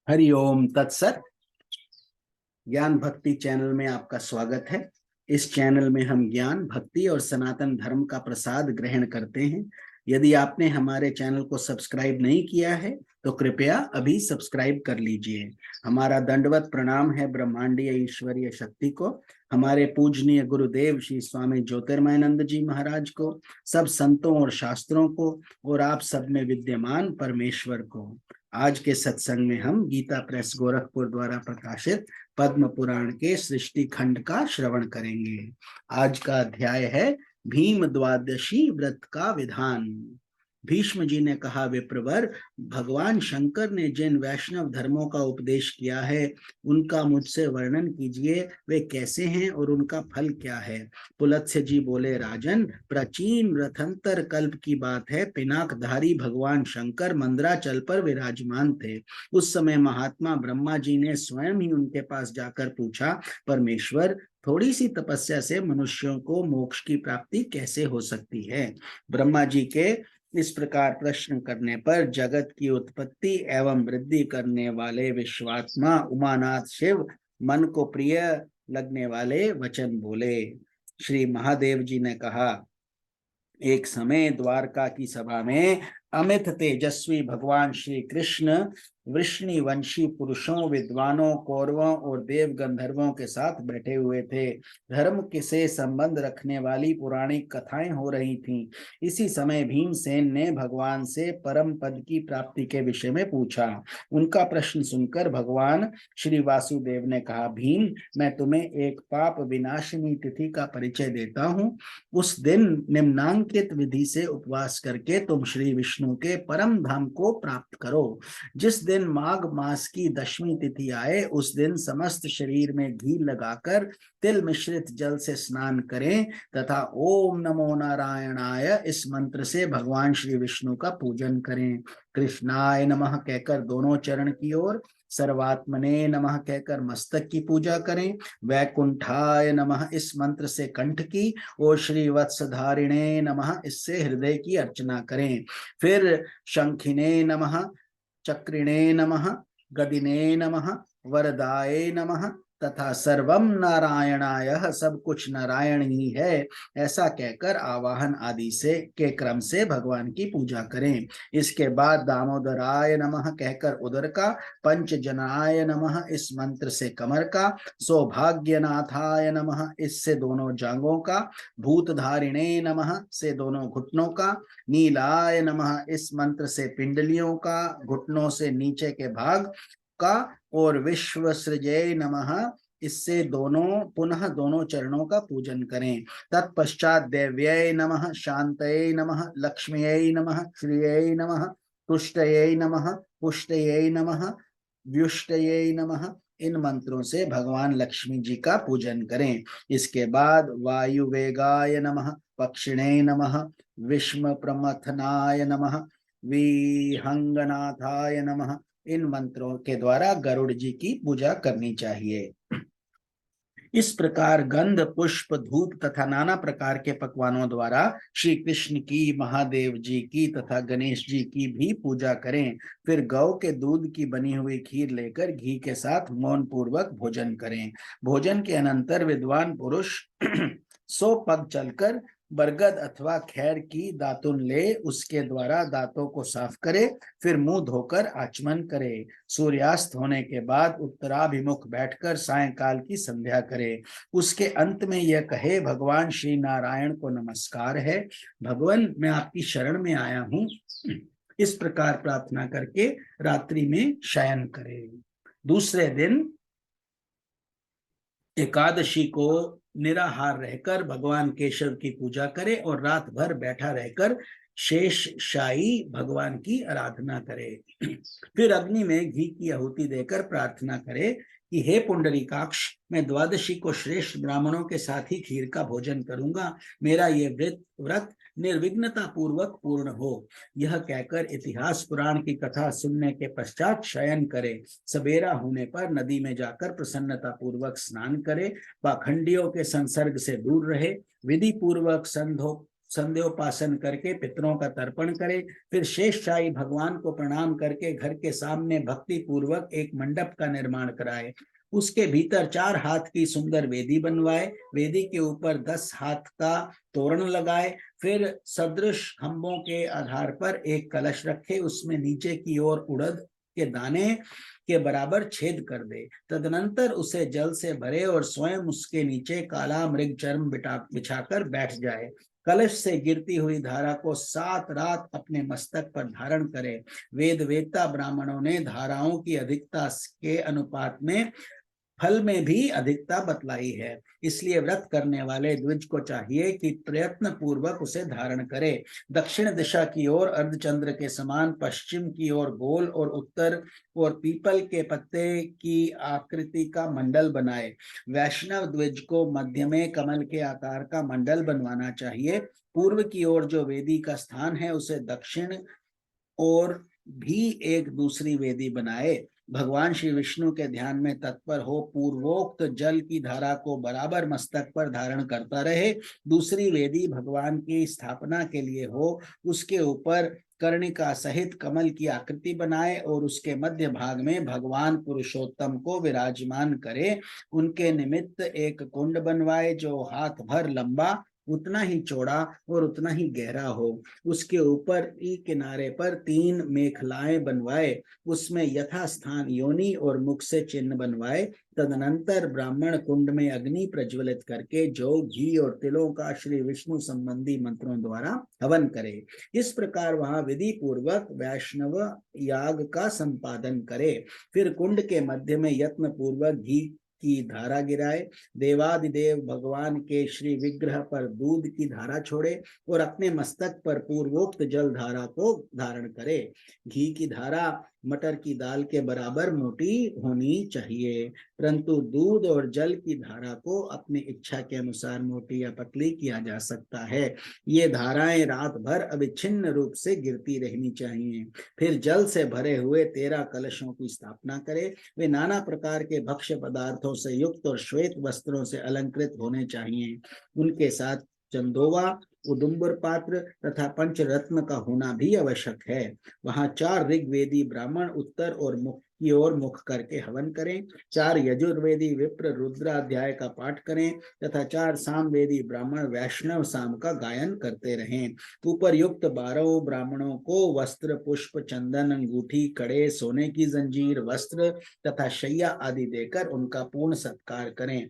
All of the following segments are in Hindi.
हरिओम तत्सत। ज्ञान भक्ति चैनल में आपका स्वागत है। इस चैनल में हम ज्ञान भक्ति और सनातन धर्म का प्रसाद ग्रहण करते हैं। यदि आपने हमारे चैनल को सब्सक्राइब नहीं किया है तो कृपया अभी सब्सक्राइब कर लीजिए। हमारा दंडवत प्रणाम है ब्रह्मांडीय ईश्वरीय शक्ति को, हमारे पूजनीय गुरुदेव श्री स्वामी ज्योतिर्मयानंद जी महाराज को, सब संतों और शास्त्रों को, और आप सब में विद्यमान परमेश्वर को। आज के सत्संग में हम गीता प्रेस गोरखपुर द्वारा प्रकाशित पद्म पुराण के सृष्टि खंड का श्रवण करेंगे। आज का अध्याय है भीम द्वादशी व्रत का विधान। भीष्म जी ने कहा, विप्रवर, भगवान शंकर ने जिन वैष्णव धर्मों का उपदेश किया है उनका मुझसे वर्णन कीजिए। वे कैसे हैं और उनका फल क्या है? पुलत्स्य जी बोले, राजन, प्राचीन रथंतर कल्प की बात है। पिनाकधारी भगवान शंकर मंदराचल पर विराजमान थे। उस समय महात्मा ब्रह्मा जी ने स्वयं ही उनके पास जाकर पूछा, परमेश्वर, थोड़ी सी तपस्या से मनुष्यों को मोक्ष की प्राप्ति कैसे हो सकती है? ब्रह्मा जी के इस प्रकार प्रश्न करने पर जगत की उत्पत्ति एवं वृद्धि करने वाले विश्वात्मा उमानाथ शिव मन को प्रिय लगने वाले वचन बोले। श्री महादेव जी ने कहा, एक समय द्वारका की सभा में अमित तेजस्वी भगवान श्री कृष्ण वृष्णिवंशी पुरुषों, विद्वानों, कौरवों और देव गंधर्वों के साथ बैठे हुए थे। धर्म के से संबंध रखने वाली पौराणिक कथाएं हो रही थीं। इसी समय भीमसेन ने भगवान से परम पद की प्राप्ति के विषय में पूछा। उनका प्रश्न सुनकर भगवान श्री वासुदेव ने कहा, भीम, मैं तुम्हें एक पाप विनाशिनी तिथि का परिचय देता हूँ। उस दिन निम्नांकित विधि से उपवास करके तुम श्री विष्णु के परम धाम को प्राप्त करो। जिस दिन माघ मास की दशमी तिथि आए उस दिन समस्त शरीर में घी लगाकर तिल मिश्रित जल से स्नान करें तथा ओम नमो नारायणाय इस मंत्र से भगवान श्री विष्णु का पूजन करें। कृष्णाय नमः कहकर दोनों चरण की ओर, सर्वात्मने नमः कहकर मस्तक की पूजा करें। वैकुंठाय नमः इस मंत्र से कंठ की और श्री वत्सधारिणे नमः इससे हृदय की अर्चना करें। फिर शंखिने नमः, चक्रिणे नमः, गदिने नमः, वरदाये नमः तथा सर्वम नारायणाय, सब कुछ नारायण ही है, ऐसा कहकर आवाहन आदि से के क्रम से भगवान की पूजा करें। इसके बाद दामोदराय नमः कहकर उदर का, पंचजनाय नमः इस मंत्र से कमर का, सौभाग्यनाथाय नमः इससे दोनों जांघों का, भूतधारिणे नमः से दोनों घुटनों का, नीलाय नमः इस मंत्र से पिंडलियों का, घुटनों से नीचे के भाग का, और विश्व सृजय नमः इससे पुनः दोनों चरणों का पूजन करें। तत्पश्चात देव्यै नमः, शांतये नमः, लक्ष्म्यै नमः, श्रियै नमः, तुष्टये नमः, पुष्टये नमः, व्युष्टये नमः इन मंत्रों से भगवान लक्ष्मी जी का पूजन करें। इसके बाद वायु वेगाय नमः, पक्षिणे नमः, विष्म प्रमथनाय नमः, विहंगनाथाय नमः इन मंत्रों के द्वारा गरुड़ जी की पूजा करनी चाहिए। इस प्रकार गंध, पुष्प, धूप तथा नाना प्रकार के पकवानों द्वारा श्री कृष्ण की, महादेव जी की तथा गणेश जी की भी पूजा करें। फिर गौ के दूध की बनी हुई खीर लेकर घी के साथ मौन पूर्वक भोजन करें। भोजन के अनंतर विद्वान पुरुष 100 पग चलकर बरगद अथवा खैर की दातुन ले उसके द्वारा दांतों को साफ करे। फिर मुंह धोकर आचमन करे। सूर्यास्त होने के बाद उत्तराभिमुख बैठकर सायंकाल की संध्या करे। उसके अंत में यह कहे, भगवान श्री नारायण को नमस्कार है, भगवान मैं आपकी शरण में आया हूँ। इस प्रकार प्रार्थना करके रात्रि में शयन करे। दूसरे दिन एकादशी को निराहार रहकर भगवान केशव की पूजा करे और रात भर बैठा रहकर शेष शाही भगवान की आराधना करे। फिर अग्नि में घी की आहुति देकर प्रार्थना करे कि हे पुंडरीकाक्ष, मैं द्वादशी को श्रेष्ठ ब्राह्मणों के साथ ही खीर का भोजन करूंगा। मेरा ये व्रत निर्विघ्नता पूर्वक पूर्ण हो। यह कहकर इतिहास पुराण की कथा सुनने के पश्चात शयन करे। सवेरा होने पर नदी में जाकर प्रसन्नता पूर्वक स्नान करे। पाखंडियों के संसर्ग से दूर रहे। विधि पूर्वक संध्योपासन करके पितरों का तर्पण करे। फिर शेषशाही भगवान को प्रणाम करके घर के सामने भक्ति पूर्वक एक मंडप का निर्माण कराए। उसके भीतर 4 हाथ की सुंदर वेदी बनवाए। वेदी के ऊपर 10 हाथ का तोरण लगाए। फिर सदृश खंभों के आधार पर एक कलश रखे, उसमें नीचे की ओर उड़द के दाने के बराबर छेद कर दे। तदनंतर उसे जल से भरे और स्वयं उसके नीचे काला मृग चर्म बिछाकर बैठ जाए। कलश से गिरती हुई धारा को 7 रात अपने मस्तक पर धारण करे। वेद वेदता ब्राह्मणों ने धाराओं की अधिकता के अनुपात में फल में भी अधिकता बतलाई है। इसलिए व्रत करने वाले द्विज को चाहिए कि प्रयत्न पूर्वक उसे धारण करे। दक्षिण दिशा की ओर अर्धचंद्र के समान, पश्चिम की ओर गोल और उत्तर और पीपल के पत्ते की आकृति का मंडल बनाए। वैष्णव द्विज को मध्य में कमल के आकार का मंडल बनवाना चाहिए। पूर्व की ओर जो वेदी का स्थान है उसे दक्षिण और भी एक दूसरी वेदी बनाए। भगवान श्री विष्णु के ध्यान में तत्पर हो पूर्वोक्त जल की धारा को बराबर मस्तक पर धारण करता रहे। दूसरी वेदी भगवान की स्थापना के लिए हो, उसके ऊपर कर्णिका सहित कमल की आकृति बनाए और उसके मध्य भाग में भगवान पुरुषोत्तम को विराजमान करे। उनके निमित्त एक कुंड बनवाए जो हाथ भर लंबा, उतना ही चौड़ा और उतना ही गहरा हो। उसके ऊपर की किनारे पर 3 मेखलाएं बनवाए, उसमें यथास्थान योनि और मुख से चिन्ह बनवाए। तदनंतर ब्राह्मण कुंड में अग्नि प्रज्वलित करके जौ, घी और तिलों का श्री विष्णु संबंधी मंत्रों द्वारा हवन करे। इस प्रकार वहां विधि पूर्वक वैष्णव याग का संपादन करे। फिर कुंड के मध्य में यत्न पूर्वक घी की धारा गिराए। देवादिदेव भगवान के श्री विग्रह पर दूध की धारा छोड़े और अपने मस्तक पर पूर्वोक्त जल धारा को धारण करे। घी की धारा मटर की दाल के बराबर मोटी होनी चाहिए, परंतु दूध और जल की धारा को अपनी इच्छा के अनुसार मोटी या पतली किया जा सकता है। ये धाराएं रात भर अविच्छिन्न रूप से गिरती रहनी चाहिए। फिर जल से भरे हुए 13 कलशों की स्थापना करे। वे नाना प्रकार के भक्ष्य पदार्थों से युक्त और श्वेत वस्त्रों से अलंकृत होने चाहिए। उनके साथ चंदोवा, उदुम्बर पात्र तथा पंचरत्न का होना भी आवश्यक है। वहां 4 ऋग्वेदी ब्राह्मण उत्तर और मुख की ओर मुख करके हवन करें। 4 यजुर्वेदी विप्र रुद्राध्याय का पाठ करें तथा 4 सामवेदी ब्राह्मण वैष्णव साम का गायन करते रहें। ऊपर युक्त 12 ब्राह्मणों को वस्त्र, पुष्प, चंदन, अंगूठी, कड़े, सोने की जंजीर, वस्त्र तथा शैया आदि देकर उनका पूर्ण सत्कार करें।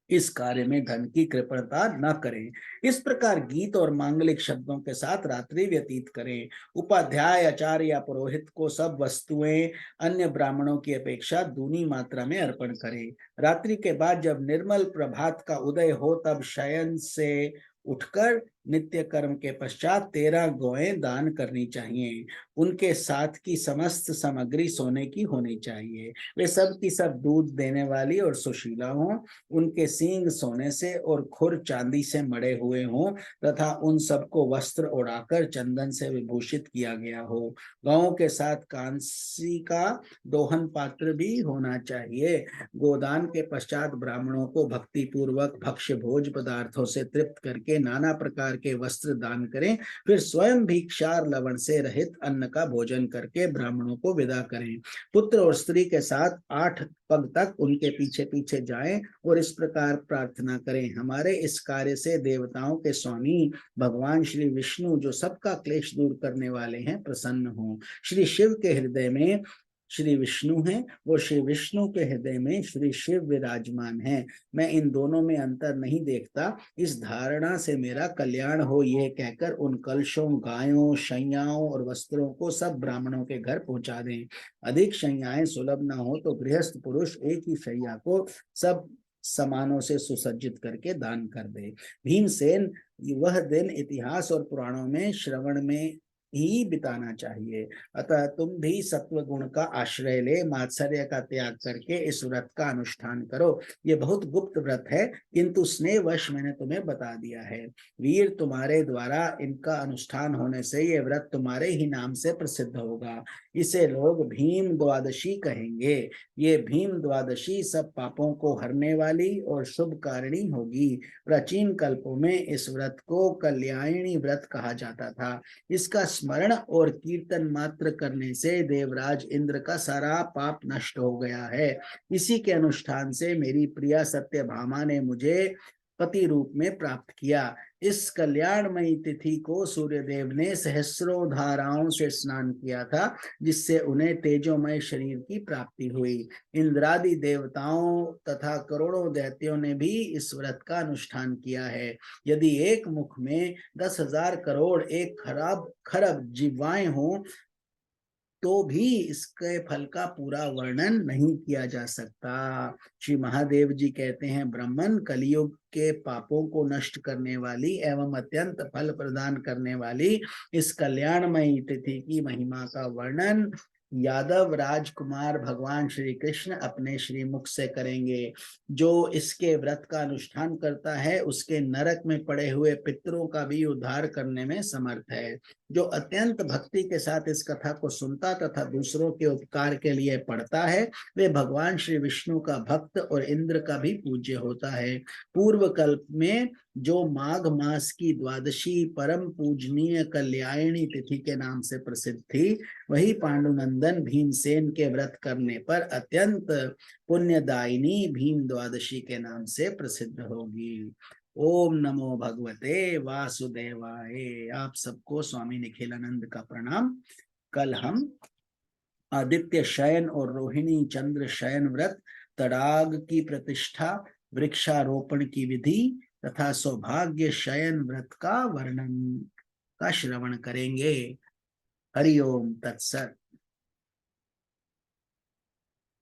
इस कार्य में धन की कृपणता न करें। इस प्रकार गीत और मांगलिक शब्दों के साथ रात्रि व्यतीत करें। उपाध्याय, आचार्य या पुरोहित को सब वस्तुएं अन्य ब्राह्मणों की अपेक्षा दूनी मात्रा में अर्पण करें। रात्रि के बाद जब निर्मल प्रभात का उदय हो तब शयन से उठकर नित्य कर्म के पश्चात 13 गौएं दान करनी चाहिए। उनके साथ की समस्त सामग्री सोने की होनी चाहिए। वे सब की सब दूध देने वाली और सुशीला हों। उनके सींग सोने से और खुर चांदी से मड़े हुए हों तथा उन सबको वस्त्र ओढ़ाकर चंदन से विभूषित किया गया हो। गौओं के साथ कांसी का दोहन पात्र भी होना चाहिए। गोदान के पश्चात ब्राह्मणों को भक्ति पूर्वक भक्ष्य भोज पदार्थों से तृप्त करके नाना प्रकार के वस्त्र दान करें। फिर स्वयं भी क्षार लवण से रहित अन्न का भोजन करके ब्राह्मणों को विदा करें। पुत्र और स्त्री के साथ 8 पग तक उनके पीछे पीछे जाएं और इस प्रकार प्रार्थना करें, हमारे इस कार्य से देवताओं के स्वामी भगवान श्री विष्णु जो सबका क्लेश दूर करने वाले हैं प्रसन्न हों। श्री शिव के हृदय में श्री विष्णु हैं और श्री विष्णु के हृदय में श्री शिव विराजमान हैं। मैं इन दोनों में अंतर नहीं देखता। इस धारणा से मेरा कल्याण हो, यह कहकर उन कलशों, गायों, शैयाओं और वस्त्रों को सब ब्राह्मणों के घर पहुंचा दें। अधिक शैयाएं सुलभ न हो तो गृहस्थ पुरुष एक ही शैया को सब सामानों से सुसज्जित करके दान कर दे। भीमसेन वह दिन इतिहास और पुराणों में श्रवण में ही बिताना चाहिए। अतः तुम भी सत्व गुण का आश्रय ले मात्सर्य का त्याग करके इस व्रत का अनुष्ठान करो। ये बहुत गुप्त व्रत है, किंतु स्नेहवश मैंने तुम्हें बता दिया है। वीर, तुम्हारे द्वारा इनका अनुष्ठान होने से ये व्रत तुम्हारे ही नाम से प्रसिद्ध होगा। इसे लोग भीम द्वादशी कहेंगे। ये भीम द्वादशी सब पापों को हरने वाली और शुभ कारिणी होगी। प्राचीन कल्पों में इस व्रत को कल्याणी व्रत कहा जाता था। इसका स्मरण और कीर्तन मात्र करने से देवराज इंद्र का सारा पाप नष्ट हो गया है। इसी के अनुष्ठान से मेरी प्रिया सत्यभामा ने मुझे पति रूप में प्राप्त किया। इस कल्याणमयी तिथि को सूर्यदेव ने सहस्रों धाराओं से स्नान किया था, जिससे उन्हें तेजोमय शरीर की प्राप्ति हुई। इंद्रादि देवताओं तथा करोड़ों दैत्यों ने भी इस व्रत का अनुष्ठान किया है। यदि एक मुख में 10,000 करोड़ 1 खरब जीवाएं हों तो भी इसके फल का पूरा वर्णन नहीं किया जा सकता। श्री महादेव जी कहते हैं, ब्राह्मण, कलियुग के पापों को नष्ट करने वाली एवं अत्यंत फल प्रदान करने वाली इस कल्याणमयी तिथि की महिमा का वर्णन यादव राजकुमार भगवान श्री कृष्ण अपने श्रीमुख से करेंगे। जो इसके व्रत का अनुष्ठान करता है उसके नरक में पड़े हुए पितरों का भी उद्धार करने में समर्थ है। जो अत्यंत भक्ति के साथ इस कथा को सुनता तथा दूसरों के उपकार के लिए पढ़ता है, वे भगवान श्री विष्णु का भक्त और इंद्र का भी पूज्य होता है। पूर्व कल्प में जो माघ मास की द्वादशी परम पूजनीय कल्याणी तिथि के नाम से प्रसिद्ध थी, वही पांडुनंदन भीमसेन के व्रत करने पर अत्यंत पुण्यदायिनी भीम द्वादशी के नाम से प्रसिद्ध होगी। ओम नमो भगवते वासुदेवाय। आप सबको स्वामी निखिलानंद का प्रणाम। कल हम आदित्य शयन और रोहिणी चंद्र शयन व्रत, तड़ाग की प्रतिष्ठा, वृक्षारोपण की विधि तथा सौभाग्य शयन व्रत का वर्णन का श्रवण करेंगे। हरि ओम तत्सत।